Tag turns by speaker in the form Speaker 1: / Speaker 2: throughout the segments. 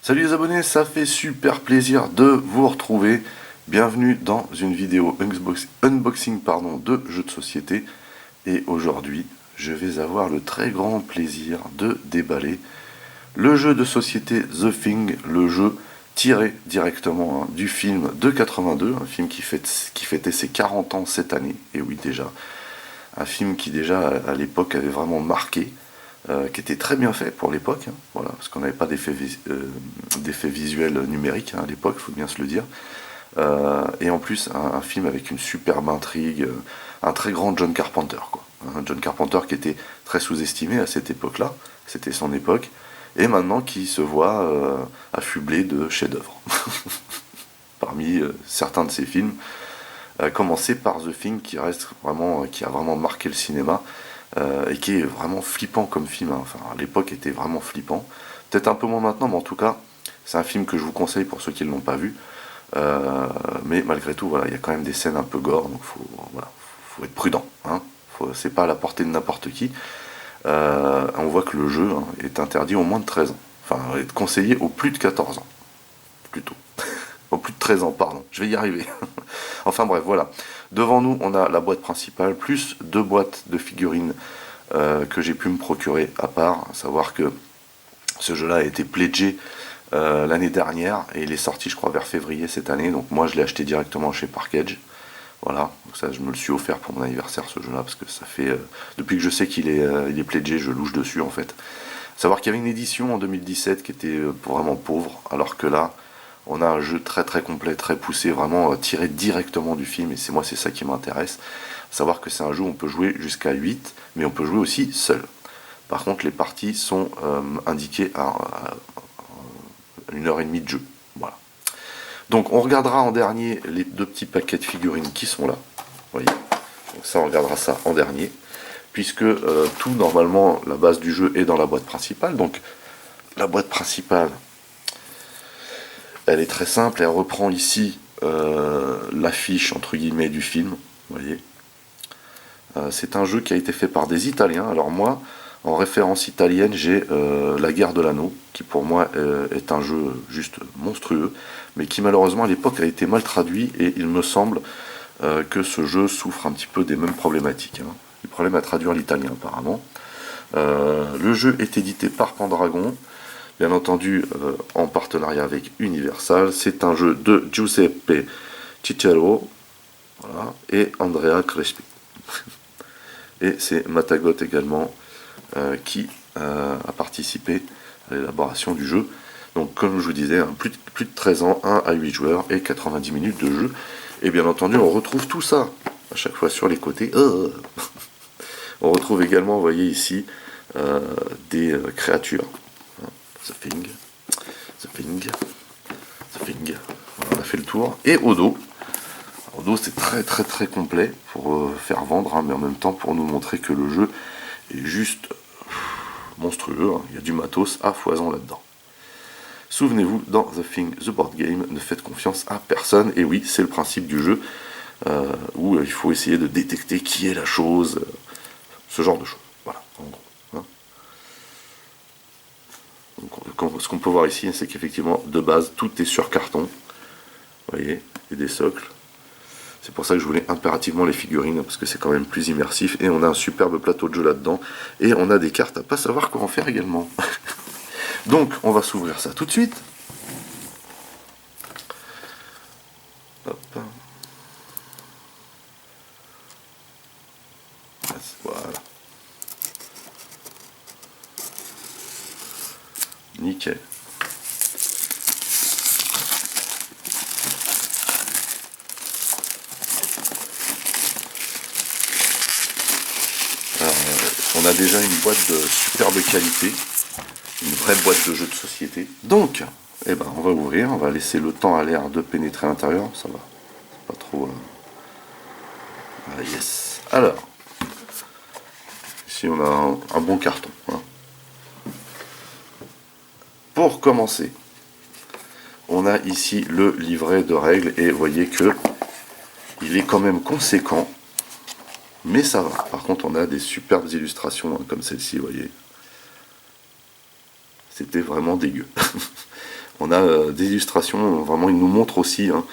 Speaker 1: Salut les abonnés, ça fait super plaisir de vous retrouver. Bienvenue dans une vidéo unboxing de jeux de société. Et aujourd'hui, je vais avoir le très grand plaisir de déballer le jeu de société The Thing, le jeu tiré directement du film de 82, un film qui fêtait ses 40 ans cette année. Et oui déjà, un film qui déjà à l'époque avait vraiment marqué. Qui était très bien fait pour l'époque, hein, voilà, parce qu'on n'avait pas d'effets visuels numériques hein, à l'époque, il faut bien se le dire. Et en plus, un film avec une superbe intrigue, un très grand John Carpenter, quoi. Un John Carpenter qui était très sous-estimé à cette époque-là, c'était son époque, et maintenant qui se voit affublé de chefs-d'œuvre. Parmi certains de ses films, commencer par The Thing qui reste vraiment, qui a vraiment marqué le cinéma. Et qui est vraiment flippant comme film, hein. Enfin, à l'époque était vraiment flippant. Peut-être un peu moins maintenant, mais en tout cas, c'est un film que je vous conseille pour ceux qui ne l'ont pas vu. Mais malgré tout, voilà, il y a quand même des scènes un peu gore, donc faut être prudent. Hein. C'est pas à la portée de n'importe qui. On voit que le jeu hein, est interdit au moins de 13 ans. Enfin, est conseillé au plus de 14 ans, plutôt. Au plus de 13 ans, pardon. Je vais y arriver. Enfin bref, voilà. Devant nous, on a la boîte principale, plus deux boîtes de figurines que j'ai pu me procurer à part. À savoir que ce jeu-là a été pledgé l'année dernière et il est sorti, je crois, vers février cette année. Donc moi, je l'ai acheté directement chez Parkage. Voilà, donc ça, je me le suis offert pour mon anniversaire, ce jeu-là, parce que ça fait... depuis que je sais qu'il est pledgé, je louche dessus, en fait. Savoir qu'il y avait une édition en 2017 qui était vraiment pauvre, alors que là, on a un jeu très très complet, très poussé, vraiment tiré directement du film, et c'est ça qui m'intéresse. Savoir que c'est un jeu où on peut jouer jusqu'à 8, mais on peut jouer aussi seul. Par contre, les parties sont indiquées à 1h30 de jeu. Voilà. Donc on regardera en dernier les deux petits paquets de figurines qui sont là. Vous voyez. Donc ça, on regardera ça en dernier. Puisque tout, normalement, la base du jeu est dans la boîte principale. Donc la boîte principale, elle est très simple, elle reprend ici l'affiche entre guillemets du film, vous voyez. C'est un jeu qui a été fait par des Italiens. Alors moi, en référence italienne, j'ai La Guerre de l'Anneau, qui pour moi est un jeu juste monstrueux, mais qui malheureusement à l'époque a été mal traduit, et il me semble que ce jeu souffre un petit peu des mêmes problématiques. Hein. Des problèmes à traduire l'italien apparemment. Le jeu est édité par Pendragon, bien entendu en partenariat avec Universal. C'est un jeu de Giuseppe Cicero, voilà, et Andrea Crespi. Et c'est Matagot également qui a participé à l'élaboration du jeu. Donc comme je vous disais, hein, plus de 13 ans, 1 à 8 joueurs et 90 minutes de jeu. Et bien entendu, on retrouve tout ça à chaque fois sur les côtés. On retrouve également, vous voyez ici, des créatures. The Thing, The Thing, The Thing. Voilà, on a fait le tour. Et au dos. Au dos, c'est très très très complet pour faire vendre, hein, mais en même temps pour nous montrer que le jeu est juste monstrueux. Hein. Il y a du matos à foison là-dedans. Souvenez-vous, dans The Thing, The Board Game, ne faites confiance à personne. Et oui, c'est le principe du jeu où il faut essayer de détecter qui est la chose, ce genre de choses. Voilà, en gros. Hein. Donc, ce qu'on peut voir ici, c'est qu'effectivement, de base, tout est sur carton. Vous voyez, et des socles. C'est pour ça que je voulais impérativement les figurines, parce que c'est quand même plus immersif. Et on a un superbe plateau de jeu là-dedans. Et on a des cartes à pas savoir comment faire également. Donc, on va s'ouvrir ça tout de suite. Hop. Voilà. Nickel. Alors, on a déjà une boîte de superbe qualité, une vraie boîte de jeux de société. Donc, eh ben, on va ouvrir, on va laisser le temps à l'air de pénétrer à l'intérieur, ça va, c'est pas trop... Ah, yes. Alors, ici on a un bon carton. Hein. Pour commencer, on a ici le livret de règles, et vous voyez que il est quand même conséquent. Mais ça va. Par contre, on a des superbes illustrations hein, comme celle-ci, vous voyez. C'était vraiment dégueu. On a des illustrations, vraiment il nous montre aussi hein,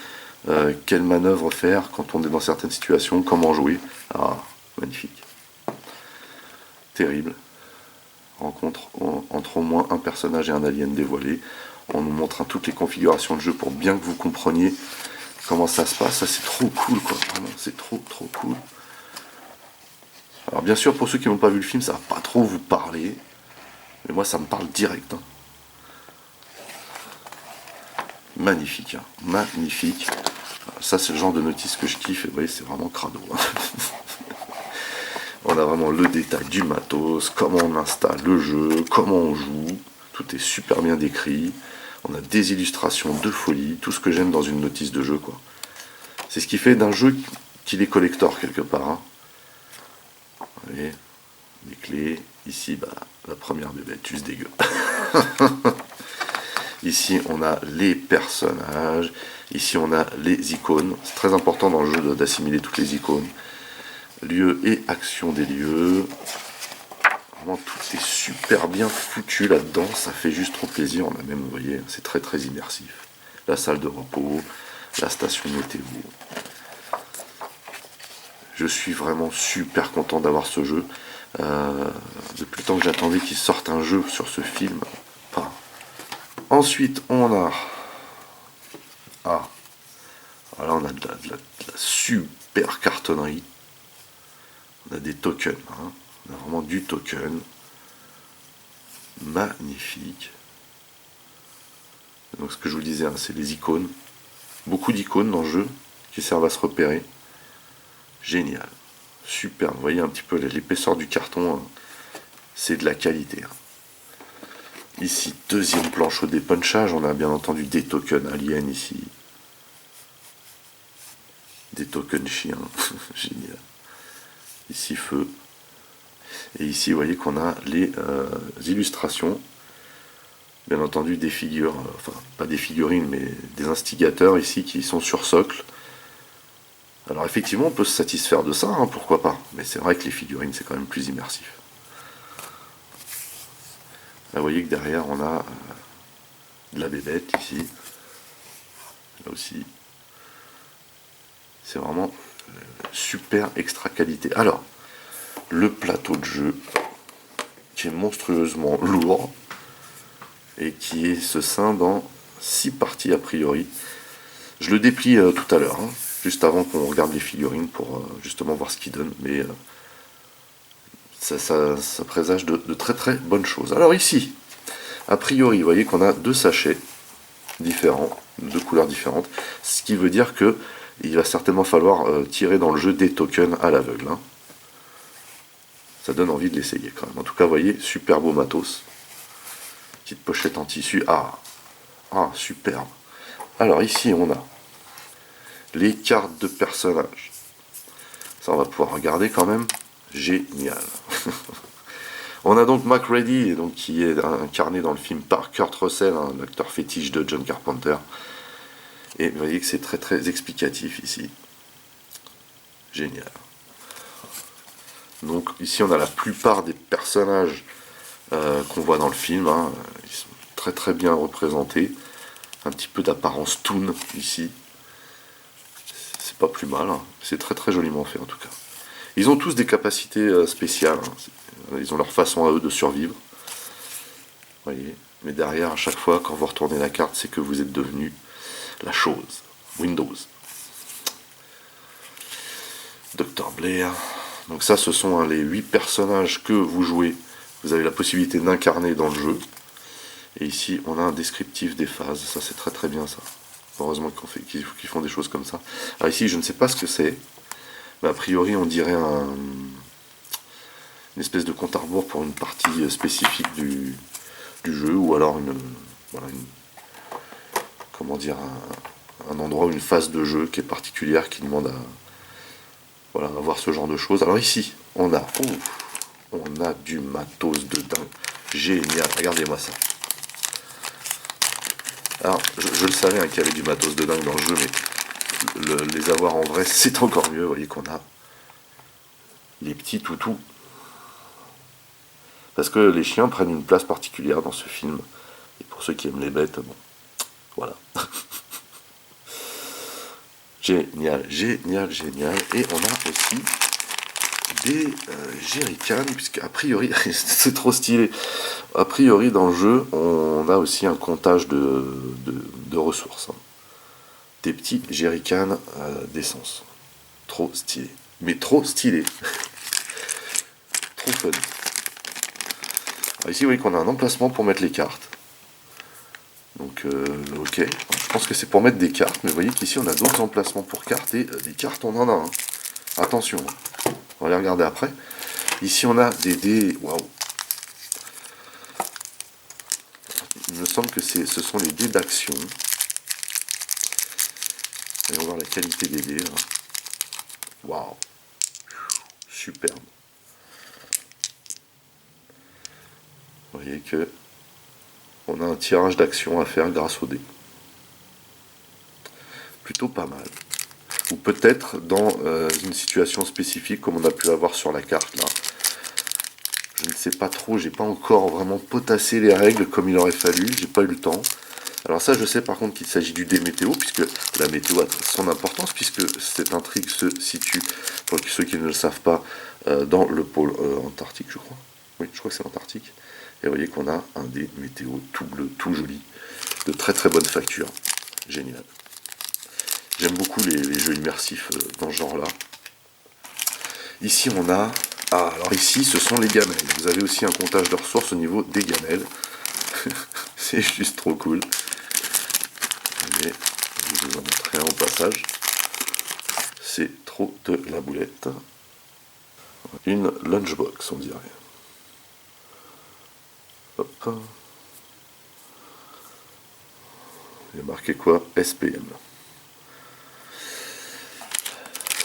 Speaker 1: quelle manœuvre faire quand on est dans certaines situations, comment jouer. Ah, magnifique. Terrible. Rencontre entre au moins un personnage et un alien dévoilé. On nous montre hein, toutes les configurations de jeu pour bien que vous compreniez comment ça se passe. Ça c'est trop cool quoi, vraiment, c'est trop cool. Alors bien sûr pour ceux qui n'ont pas vu le film ça va pas trop vous parler, mais moi ça me parle direct. Hein. Magnifique, hein, magnifique. Ça c'est le genre de notice que je kiffe et vous voyez c'est vraiment crado. Hein. On a vraiment le détail du matos, comment on installe le jeu, comment on joue, tout est super bien décrit. On a des illustrations de folie, tout ce que j'aime dans une notice de jeu quoi. C'est ce qui fait d'un jeu qu'il est collector quelque part. Hein. Vous voyez, les clés, ici bah, la première bébête, juste dégueu. Ici on a les personnages, ici on a les icônes, c'est très important dans le jeu d'assimiler toutes les icônes. Lieux et action des lieux. Vraiment tout est super bien foutu là-dedans, ça fait juste trop plaisir, on a même, vous voyez, c'est très immersif. La salle de repos, la station météo. Je suis vraiment super content d'avoir ce jeu. Depuis le temps que j'attendais qu'il sorte un jeu sur ce film. Enfin. Ensuite, on a... Ah, voilà, on a de la super cartonnerie. On a des tokens. Hein. On a vraiment du token. Magnifique. Donc ce que je vous disais, hein, c'est les icônes. Beaucoup d'icônes dans le jeu qui servent à se repérer. Génial. Super. Vous voyez un petit peu l'épaisseur du carton. Hein. C'est de la qualité. Hein. Ici, deuxième planche au dépunchage. On a bien entendu des tokens aliens ici. Des tokens chiens. Génial. Ici, feu. Et ici, vous voyez qu'on a les illustrations. Bien entendu, des figures, enfin, pas des figurines, mais des instigateurs ici qui sont sur socle. Alors effectivement, on peut se satisfaire de ça, hein, pourquoi pas. Mais c'est vrai que les figurines, c'est quand même plus immersif. Là, vous voyez que derrière, on a de la bébête ici. Là aussi. C'est vraiment super extra qualité. Alors, le plateau de jeu, qui est monstrueusement lourd, et qui se scinde dans 6 parties a priori. Je le déplie tout à l'heure, hein, juste avant qu'on regarde les figurines pour justement voir ce qu'il donne. Mais ça présage de très bonnes choses. Alors ici, a priori, vous voyez qu'on a 2 sachets différents, de couleurs différentes, ce qui veut dire que il va certainement falloir tirer dans le jeu des tokens à l'aveugle. Hein. Ça donne envie de l'essayer quand même. En tout cas, vous voyez, super beau matos. Petite pochette en tissu. Ah, superbe. Alors ici, on a les cartes de personnages. Ça, on va pouvoir regarder quand même. Génial. On a donc MacReady, donc, qui est incarné dans le film par Kurt Russell, un acteur fétiche de John Carpenter. Et vous voyez que c'est très explicatif ici. Génial. Donc ici, on a la plupart des personnages qu'on voit dans le film. Hein. Ils sont très bien représentés. Un petit peu d'apparence toon ici. C'est pas plus mal. Hein. C'est très joliment fait en tout cas. Ils ont tous des capacités spéciales. Hein. Ils ont leur façon à eux de survivre. Voyez. Mais derrière, à chaque fois, quand vous retournez la carte, c'est que vous êtes devenu la chose. Windows. Dr. Blair. Donc ça, ce sont hein, les 8 personnages que vous jouez. Vous avez la possibilité d'incarner dans le jeu. Et ici, on a un descriptif des phases. Ça, c'est très bien, ça. Heureusement qu'ils font des choses comme ça. Alors ici, je ne sais pas ce que c'est. Mais a priori, on dirait une espèce de compte à rebours pour une partie spécifique du jeu. Ou alors comment dire, un endroit, une phase de jeu qui est particulière, qui demande à voir ce genre de choses. Alors ici, on a du matos de dingue. Génial, regardez-moi ça. Alors, je le savais hein, qu'il y avait du matos de dingue dans le jeu, mais les avoir en vrai, c'est encore mieux. Vous voyez qu'on a les petits toutous. Parce que les chiens prennent une place particulière dans ce film. Et pour ceux qui aiment les bêtes, bon, Voilà. Génial, génial, génial. Et on a aussi des jerrycans, puisque a priori, c'est trop stylé. A priori, dans le jeu, on a aussi un comptage de ressources. Hein. Des petits jerrycans d'essence. Trop stylé. Mais trop stylé. Trop fun. Alors ici, vous voyez qu'on a un emplacement pour mettre les cartes. Donc, ok. Je pense que c'est pour mettre des cartes, mais vous voyez qu'ici, on a d'autres emplacements pour cartes, et des cartes, on en a. Hein. Attention. On va les regarder après. Ici, on a des dés. Waouh. Il me semble que ce sont les dés d'action. Allons voir la qualité des dés. Waouh. Superbe. Vous voyez que on a un tirage d'action à faire grâce aux dés. Plutôt pas mal. Ou peut-être dans une situation spécifique comme on a pu avoir sur la carte là. Je ne sais pas trop, j'ai pas encore vraiment potassé les règles comme il aurait fallu, j'ai pas eu le temps. Alors ça je sais par contre qu'il s'agit du dé météo, puisque la météo a son importance, puisque cette intrigue se situe, pour ceux qui ne le savent pas, dans le pôle antarctique je crois. Oui, je crois que c'est l'Antarctique. Et vous voyez qu'on a un dé météo tout bleu, tout joli, de très très bonne facture. Génial. J'aime beaucoup les jeux immersifs dans ce genre-là. Ici, on a... Ah, alors ici, ce sont les gamelles. Vous avez aussi un comptage de ressources au niveau des gamelles. C'est juste trop cool. Et je vais vous en montrer un au passage. C'est trop de la boulette. Une lunchbox, on dirait. Hop. Il y a marqué quoi? SPM.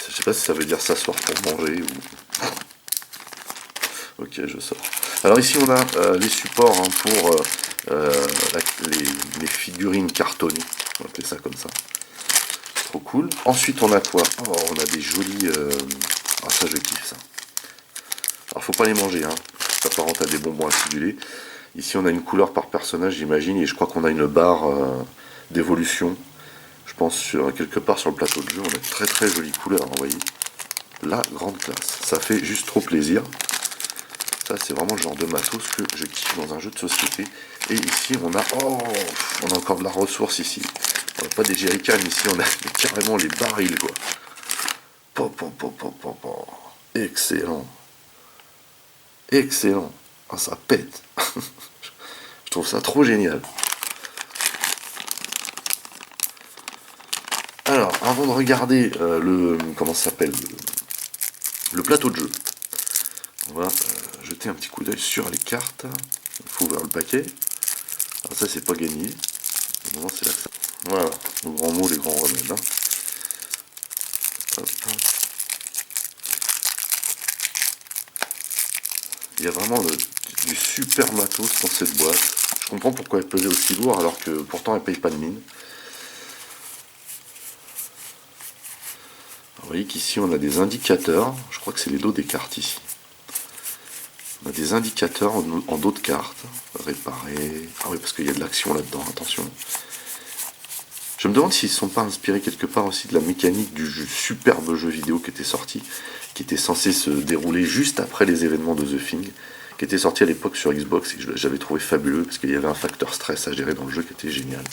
Speaker 1: Je sais pas si ça veut dire s'asseoir pour manger ou... Ok, je sors. Alors ici on a les supports hein, pour les figurines cartonnées. On va appeler ça comme ça. Trop cool. Ensuite on a quoi? Oh, on a des jolis... Ah ça je kiffe ça. Alors faut pas les manger, hein. Ça s'apparente à des bonbons acidulés. Ici on a une couleur par personnage j'imagine, et je crois qu'on a une barre d'évolution. Je pense quelque part sur le plateau de jeu, on a de très très jolies couleurs, vous voyez. La grande classe. Ça fait juste trop plaisir. Ça, c'est vraiment le genre de matos que je kiffe dans un jeu de société. Et ici, on a... Oh, on a encore de la ressource ici. On n'a pas des jerrycans, ici, on a carrément les barils, quoi. Excellent. Excellent. Ah, ça pète. Je trouve ça trop génial. Alors, avant de regarder comment ça s'appelle, le plateau de jeu, on va jeter un petit coup d'œil sur les cartes. Il faut ouvrir le paquet. Alors ça, c'est pas gagné. Moment, c'est là que ça... Voilà, le grand mot, les grands remèdes. Hein. Hop. Il y a vraiment du super matos dans cette boîte. Je comprends pourquoi elle pesait aussi lourd alors que pourtant elle paye pas de mine. Vous voyez qu'ici on a des indicateurs, je crois que c'est les dos des cartes ici. On a des indicateurs en dos de cartes, réparer. Ah oui, parce qu'il y a de l'action là-dedans, attention. Je me demande s'ils ne sont pas inspirés quelque part aussi de la mécanique du superbe jeu vidéo qui était sorti, qui était censé se dérouler juste après les événements de The Thing, qui était sorti à l'époque sur Xbox et que j'avais trouvé fabuleux parce qu'il y avait un facteur stress à gérer dans le jeu qui était génial.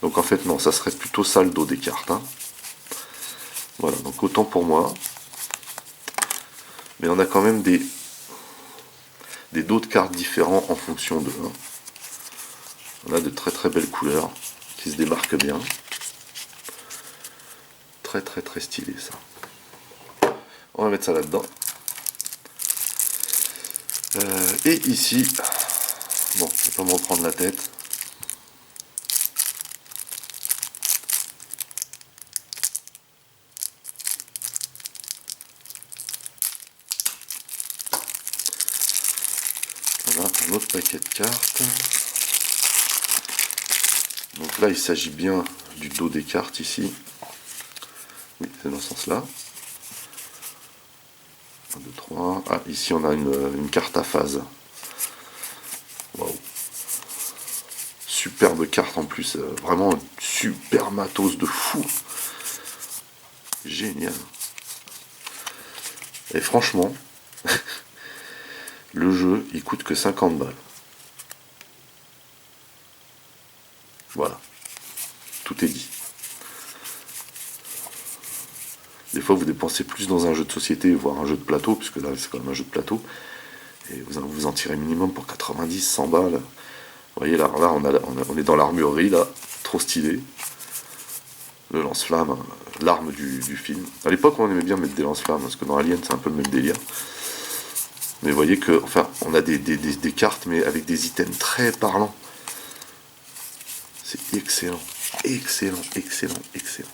Speaker 1: Donc en fait non, ça serait plutôt ça le dos des cartes. Hein. Voilà, donc autant pour moi. Mais on a quand même des dos de cartes différents en fonction de. Hein. On a de très très belles couleurs qui se démarquent bien. Très très très stylé ça. On va mettre ça là-dedans. Et ici, bon, je vais pas me reprendre la tête. On a un autre paquet de cartes. Donc là, il s'agit bien du dos des cartes ici. Oui, c'est dans ce sens-là. 1, 2, 3. Ah, ici on a une carte à phase. Waouh. superbe carte en plus, vraiment super matos de fou. Génial. Et franchement, le jeu, il coûte que 50 balles. Voilà, tout est dit. Des fois, vous dépensez plus dans un jeu de société, voire un jeu de plateau, puisque là, c'est quand même un jeu de plateau, et vous en tirez minimum pour 90, 100 balles. Vous voyez, là on est dans l'armurerie, là, trop stylé. Le lance-flamme, l'arme du film. À l'époque, on aimait bien mettre des lance-flammes, parce que dans Alien, c'est un peu le même délire. Mais vous voyez que, enfin, on a des cartes, mais avec des items très parlants. C'est excellent, excellent, excellent, excellent.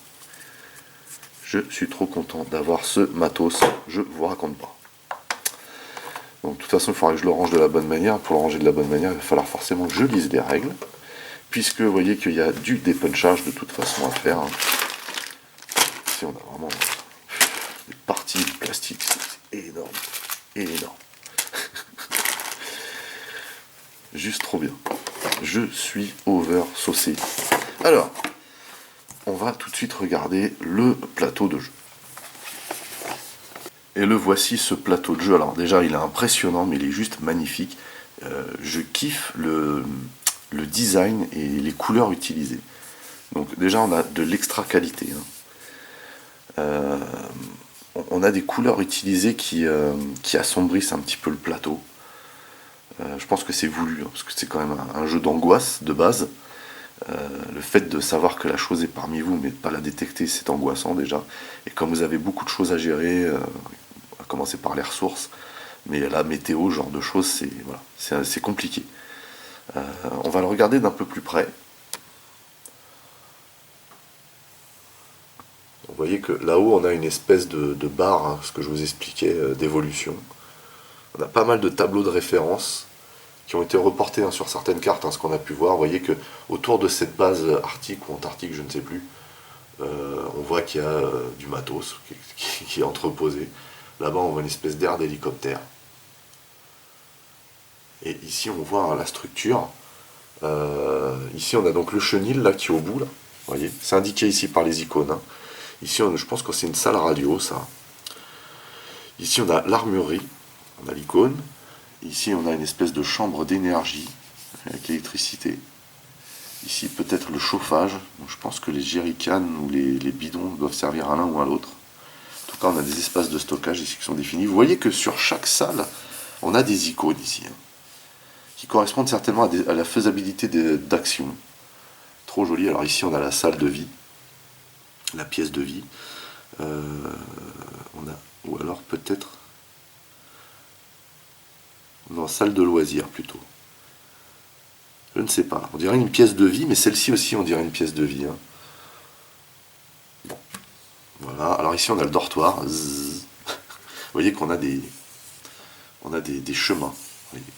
Speaker 1: Je suis trop content d'avoir ce matos, je vous raconte pas. Donc de toute façon, il faudra que je le range de la bonne manière. Pour le ranger de la bonne manière, il va falloir forcément que je lise les règles. Puisque vous voyez qu'il y a du dépunchage de toute façon à faire. Ici, on a vraiment des parties de plastique, c'est énorme, énorme. Juste trop bien. Je suis over saucé. Alors, on va tout de suite regarder le plateau de jeu. Et le voici, ce plateau de jeu. Alors déjà, il est impressionnant, mais il est juste magnifique. Je kiffe le design et les couleurs utilisées. Donc déjà, on a de l'extra qualité. On a des couleurs utilisées qui assombrissent un petit peu le plateau. Je pense que c'est voulu, parce que c'est quand même un jeu d'angoisse de base. Le fait de savoir que la chose est parmi vous, mais de ne pas la détecter, c'est angoissant déjà. Et comme vous avez beaucoup de choses à gérer, à commencer par les ressources, mais la météo, ce genre de choses, c'est compliqué. On va le regarder d'un peu plus près. Vous voyez que là-haut, on a une espèce de barre, hein, ce que je vous expliquais, d'évolution. On a pas mal de tableaux de référence qui ont été reportés sur certaines cartes, ce qu'on a pu voir. Vous voyez que autour de cette base arctique ou antarctique, je ne sais plus, on voit qu'il y a du matos qui est entreposé. Là-bas, on voit une espèce d'air d'hélicoptère. Et ici, on voit la structure. Ici, on a donc le chenil là, qui est au bout. Là. Vous voyez, c'est indiqué ici par les icônes. Hein. Ici, je pense que c'est une salle radio, ça. Ici, on a l'armurerie. On a l'icône. Ici, on a une espèce de chambre d'énergie avec l'électricité. Ici, peut-être le chauffage. Donc, je pense que les jerrycans ou les bidons doivent servir à l'un ou à l'autre. En tout cas, on a des espaces de stockage ici qui sont définis. Vous voyez que sur chaque salle, on a des icônes ici, qui correspondent certainement à la faisabilité d'action. Trop joli. Alors ici, on a la salle de vie, la pièce de vie. Ou alors peut-être... Non, salle de loisirs plutôt. Je ne sais pas. On dirait une pièce de vie, mais celle-ci aussi, on dirait une pièce de vie. Hein. Bon. Voilà. Alors ici, on a le dortoir. Zzz. Vous voyez qu'on a des chemins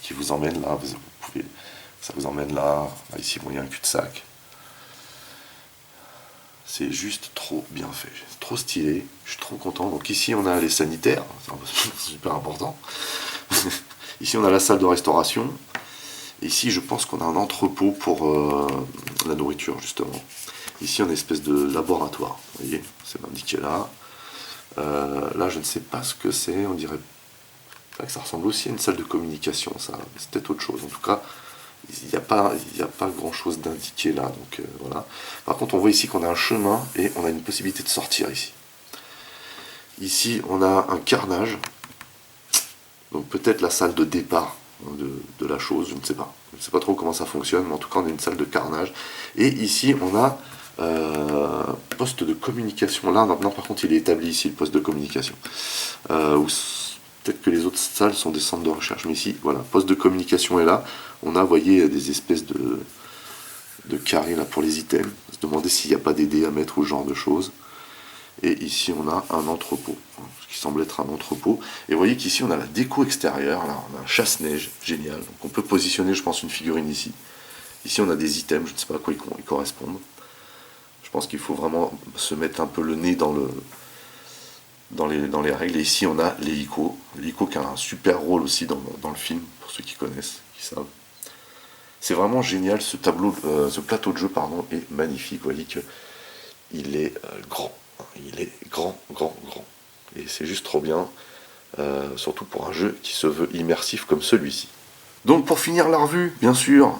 Speaker 1: qui vous emmènent là. Ça vous emmène là. Là ici, bon, il y a un cul-de-sac. C'est juste trop bien fait. C'est trop stylé. Je suis trop content. Donc ici, on a les sanitaires. C'est super important. Ici, on a la salle de restauration. Ici, je pense qu'on a un entrepôt pour la nourriture, justement. Ici, on a une espèce de laboratoire. Vous voyez, c'est indiqué là. Là, je ne sais pas ce que c'est. On dirait pas que ça ressemble aussi à une salle de communication, ça. C'est peut-être autre chose. En tout cas, il n'y a pas grand-chose d'indiqué là. Donc, voilà. Par contre, on voit ici qu'on a un chemin et on a une possibilité de sortir ici. Ici, on a un carnage. Donc peut-être la salle de départ de la chose, je ne sais pas. Je ne sais pas trop comment ça fonctionne, mais en tout cas on a une salle de carnage. Et ici on a poste de communication. Là, maintenant par contre il est établi ici, le poste de communication. Peut-être que les autres salles sont des centres de recherche, mais ici, voilà, poste de communication est là. On a, vous voyez, des espèces de carrés là pour les items. Se demander s'il n'y a pas des dés à mettre ou ce genre de choses. Et ici on a un entrepôt, ce qui semble être un entrepôt. Et vous voyez qu'ici on a la déco extérieure, là on a un chasse-neige, génial. Donc on peut positionner je pense une figurine ici. Ici on a des items, je ne sais pas à quoi ils correspondent. Je pense qu'il faut vraiment se mettre un peu le nez dans les règles. Et ici on a l'hélico. L'hélico qui a un super rôle aussi dans le film, pour ceux qui connaissent, qui savent. C'est vraiment génial, ce plateau de jeu pardon, est magnifique. Vous voyez qu'il est grand. Il est grand, grand, grand. Et c'est juste trop bien, surtout pour un jeu qui se veut immersif comme celui-ci. Donc pour finir la revue, bien sûr,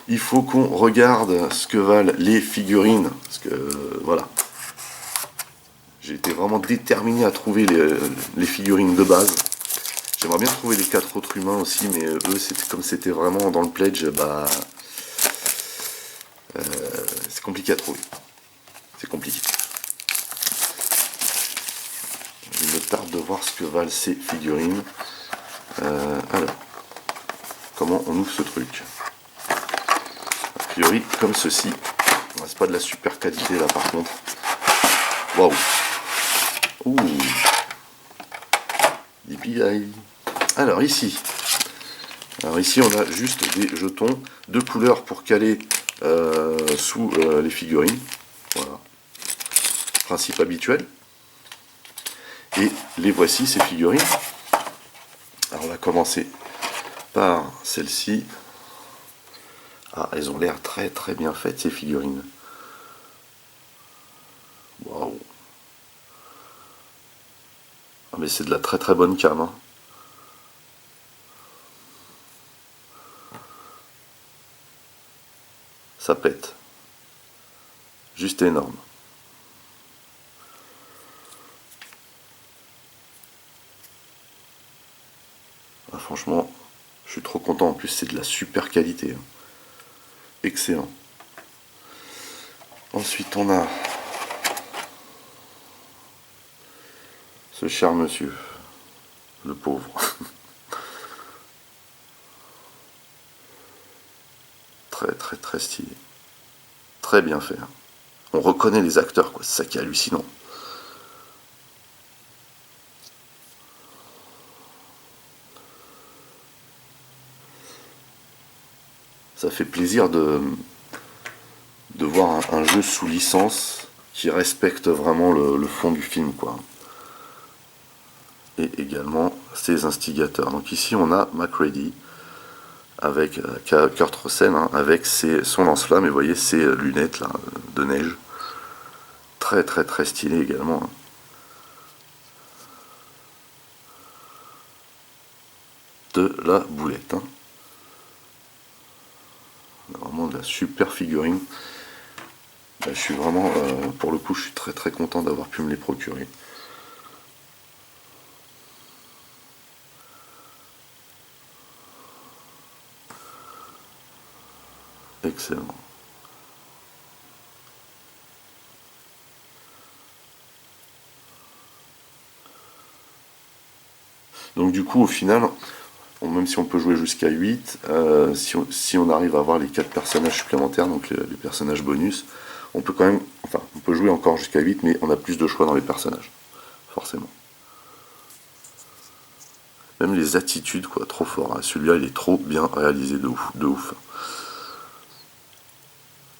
Speaker 1: il faut qu'on regarde ce que valent les figurines. Parce que voilà, j'ai été vraiment déterminé à trouver les figurines de base. J'aimerais bien trouver les 4 autres humains aussi, mais eux, comme c'était vraiment dans le pledge, bah, c'est compliqué à trouver. C'est compliqué. Il me tarde de voir ce que valent ces figurines. Alors, comment on ouvre ce truc? A priori, comme ceci. C'est pas de la super qualité là par contre. Waouh! Ouh! Yippee! Alors ici, on a juste des jetons de couleurs pour caler sous les figurines. Voilà. Principe habituel. Et les voici, ces figurines. Alors on va commencer par celle-ci. Ah, elles ont l'air très très bien faites ces figurines. Waouh! Ah mais c'est de la très très bonne cam, hein. Ça pète. Juste énorme. Ah, franchement, je suis trop content. En plus, c'est de la super qualité, hein. Excellent. Ensuite, on a ce cher monsieur, le pauvre. Très très très stylé. Très bien fait, hein. On reconnaît les acteurs, quoi. C'est ça qui est hallucinant. Ça fait plaisir de voir un jeu sous licence qui respecte vraiment le fond du film, quoi. Et également ses instigateurs. Donc ici on a MacReady avec Kurt Russell, hein, avec son lance-flamme, et vous voyez ses lunettes là, de neige. Très très très stylé également, hein. De la boulette, hein. Vraiment de la super figurine. Là, je suis vraiment, pour le coup, je suis très très content d'avoir pu me les procurer. Excellent. Donc du coup, au final, même si on peut jouer jusqu'à 8, si on arrive à avoir les 4 personnages supplémentaires, donc les personnages bonus, on peut quand même, enfin, on peut jouer encore jusqu'à 8, mais on a plus de choix dans les personnages, forcément. Même les attitudes, quoi, trop fort, hein. Celui-là, il est trop bien réalisé, de ouf, de ouf.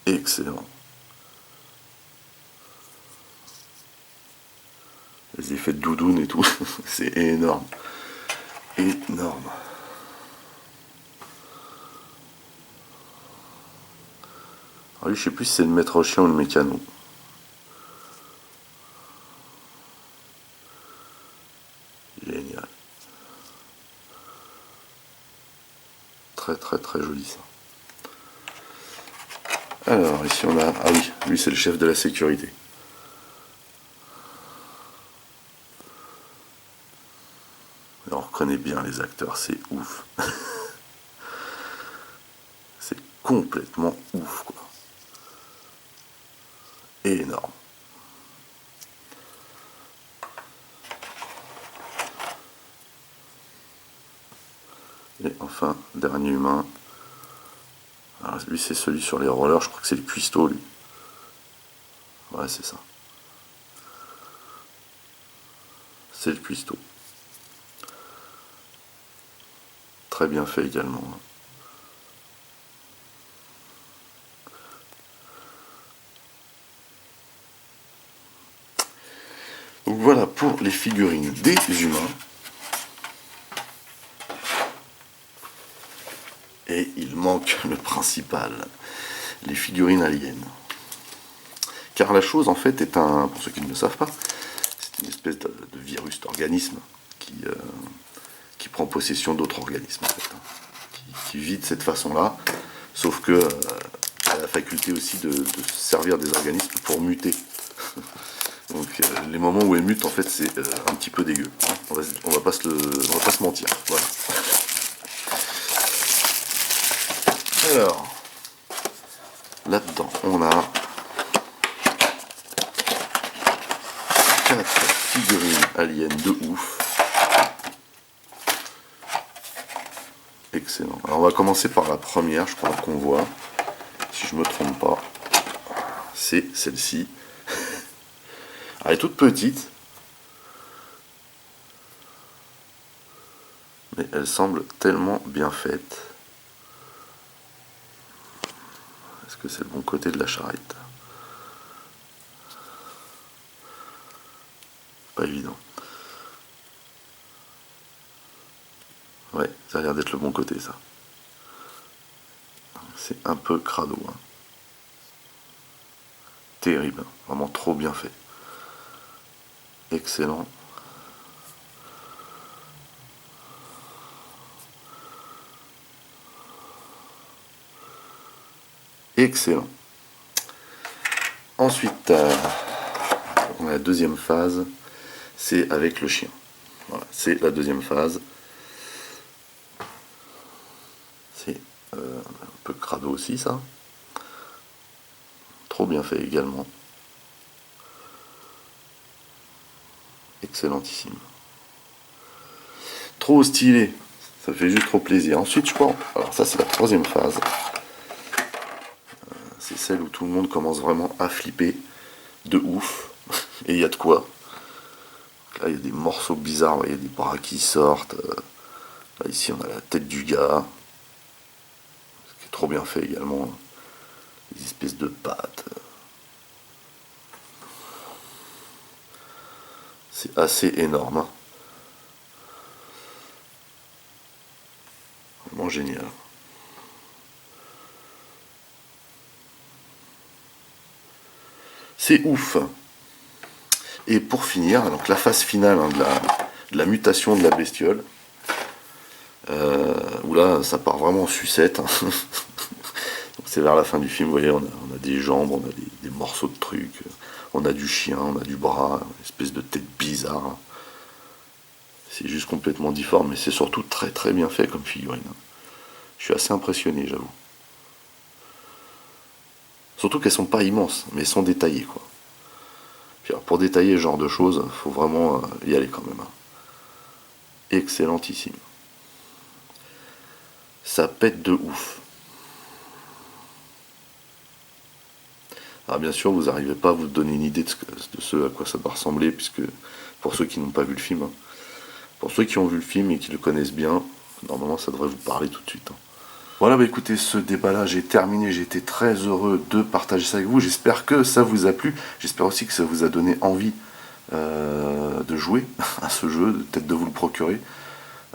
Speaker 1: Excellent. Les effets de doudoune et tout, c'est énorme. Énorme. Alors lui, je sais plus si c'est le maître chien ou le mécano. Génial. Très très très joli ça. Alors ici on a... Ah oui, lui c'est le chef de la sécurité. Et on reconnaît bien les acteurs, c'est ouf. C'est complètement ouf, quoi. Énorme. Et enfin, dernier humain. Alors, lui c'est celui sur les rollers, je crois que c'est le cuistot lui. Ouais, c'est ça. C'est le cuistot. Très bien fait également. Donc voilà pour les figurines des humains. Et il manque le principal, les figurines aliens. Car la chose en fait est pour ceux qui ne le savent pas, c'est une espèce de virus, d'organisme qui prend possession d'autres organismes en fait, qui vit de cette façon-là, sauf que a la faculté aussi de se servir des organismes pour muter. Donc les moments où elle mute en fait c'est un petit peu dégueu. On va pas se mentir. Voilà. Alors là-dedans on a 4 figurines aliens de ouf. Excellent. Alors on va commencer par la première, je crois qu'on voit, si je me trompe pas. C'est celle-ci. Elle est toute petite, mais elle semble tellement bien faite. Est-ce que c'est le bon côté de la charrette? Pas évident. Ouais, ça a l'air d'être le bon côté, ça. C'est un peu crado. Hein. Terrible, vraiment trop bien fait. Excellent. Excellent. Ensuite, on a la deuxième phase, c'est avec le chien. Voilà, c'est la deuxième phase. C'est un peu crado aussi, ça. Trop bien fait également. Excellentissime. Trop stylé. Ça fait juste trop plaisir. Ensuite, je pense... Alors ça, c'est la troisième phase. C'est celle où tout le monde commence vraiment à flipper de ouf. Et il y a de quoi. Là, il y a des morceaux bizarres. Il y a des bras qui sortent. Là, ici, on a la tête du gars. Ce qui est trop bien fait également. Des espèces de pattes. C'est assez énorme. Vraiment génial. C'est ouf. Et pour finir, donc la phase finale hein, de la mutation de la bestiole, où là ça part vraiment en sucette. Hein. C'est vers la fin du film, vous voyez, on a des jambes, on a des morceaux de trucs, on a du chien, on a du bras, une espèce de tête bizarre. C'est juste complètement difforme, mais c'est surtout très très bien fait comme figurine. Je suis assez impressionné, j'avoue. Surtout qu'elles sont pas immenses, mais elles sont détaillées, quoi. Puis alors, pour détailler ce genre de choses, faut vraiment y aller quand même. Hein. Excellentissime. Ça pète de ouf. Alors bien sûr, vous n'arrivez pas à vous donner une idée de ce à quoi ça doit ressembler, puisque pour ceux qui n'ont pas vu le film, hein, pour ceux qui ont vu le film et qui le connaissent bien, normalement ça devrait vous parler tout de suite. Hein. Voilà, bah écoutez, ce débat-là, j'ai terminé, j'ai été très heureux de partager ça avec vous, j'espère que ça vous a plu, j'espère aussi que ça vous a donné envie de jouer à ce jeu, peut-être de vous le procurer.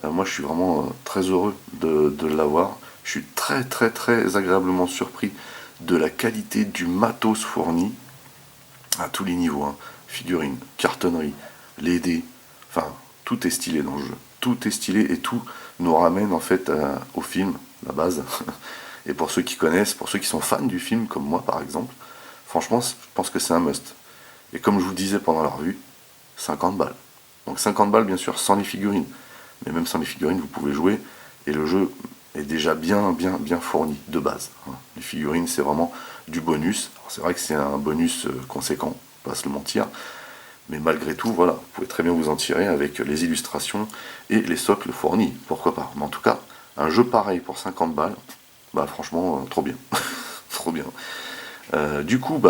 Speaker 1: Moi je suis vraiment très heureux de l'avoir, je suis très très très agréablement surpris de la qualité du matos fourni à tous les niveaux, hein. Figurines, cartonnerie, les dés, enfin tout est stylé dans le jeu, tout est stylé et tout nous ramène en fait au film, la base. Et pour ceux qui connaissent, pour ceux qui sont fans du film comme moi par exemple, franchement je pense que c'est un must. Et comme je vous disais pendant la revue, 50 balles. Donc 50 balles bien sûr sans les figurines, mais même sans les figurines vous pouvez jouer et le jeu est déjà bien fourni de base. Hein. Les figurines c'est vraiment du bonus. C'est vrai que c'est un bonus conséquent, on va pas se le mentir, mais malgré tout voilà, vous pouvez très bien vous en tirer avec les illustrations et les socles fournis, pourquoi pas. Mais en tout cas, un jeu pareil pour 50 balles, bah franchement trop bien, trop bien. Du coup,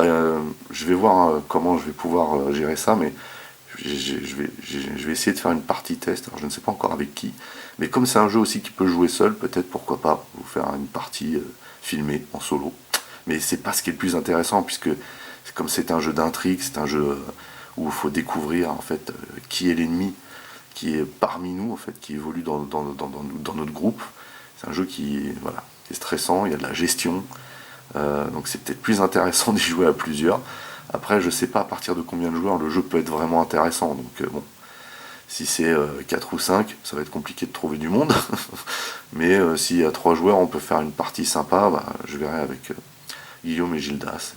Speaker 1: je vais voir comment je vais pouvoir gérer ça, mais je vais essayer de faire une partie test. Alors, je ne sais pas encore avec qui, mais comme c'est un jeu aussi qui peut jouer seul, peut-être pourquoi pas vous faire une partie filmée en solo. Mais c'est pas ce qui est le plus intéressant, puisque comme c'est un jeu d'intrigue, c'est un jeu où il faut découvrir en fait qui est l'ennemi qui est parmi nous, en fait, qui évolue dans notre groupe. C'est un jeu qui, voilà, c'est stressant, il y a de la gestion, donc c'est peut-être plus intéressant d'y jouer à plusieurs. Après, je sais pas à partir de combien de joueurs le jeu peut être vraiment intéressant, donc bon, si c'est 4 ou 5, ça va être compliqué de trouver du monde, mais s'il y a 3 joueurs, on peut faire une partie sympa, bah, je verrai avec Guillaume et Gildas,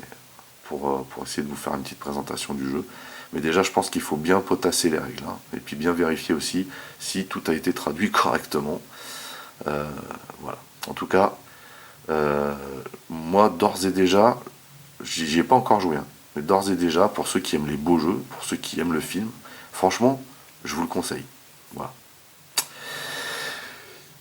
Speaker 1: pour essayer de vous faire une petite présentation du jeu. Mais déjà, je pense qu'il faut bien potasser les règles, hein, et puis bien vérifier aussi si tout a été traduit correctement. Voilà. En tout cas, moi, d'ores et déjà, j'y ai pas encore joué, hein, mais d'ores et déjà, pour ceux qui aiment les beaux jeux, pour ceux qui aiment le film, franchement, je vous le conseille. Voilà.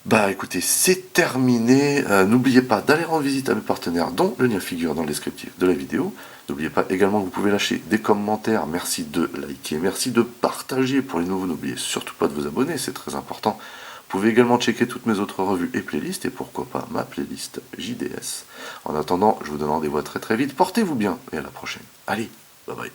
Speaker 1: Bah écoutez, c'est terminé. N'oubliez pas d'aller rendre visite à mes partenaires, dont le lien figure dans le descriptif de la vidéo. N'oubliez pas également que vous pouvez lâcher des commentaires. Merci de liker, merci de partager. Pour les nouveaux, n'oubliez surtout pas de vous abonner, c'est très important. Vous pouvez également checker toutes mes autres revues et playlists, et pourquoi pas ma playlist JDS. En attendant, je vous donne rendez-vous très très vite. Portez-vous bien, et à la prochaine. Allez, bye bye.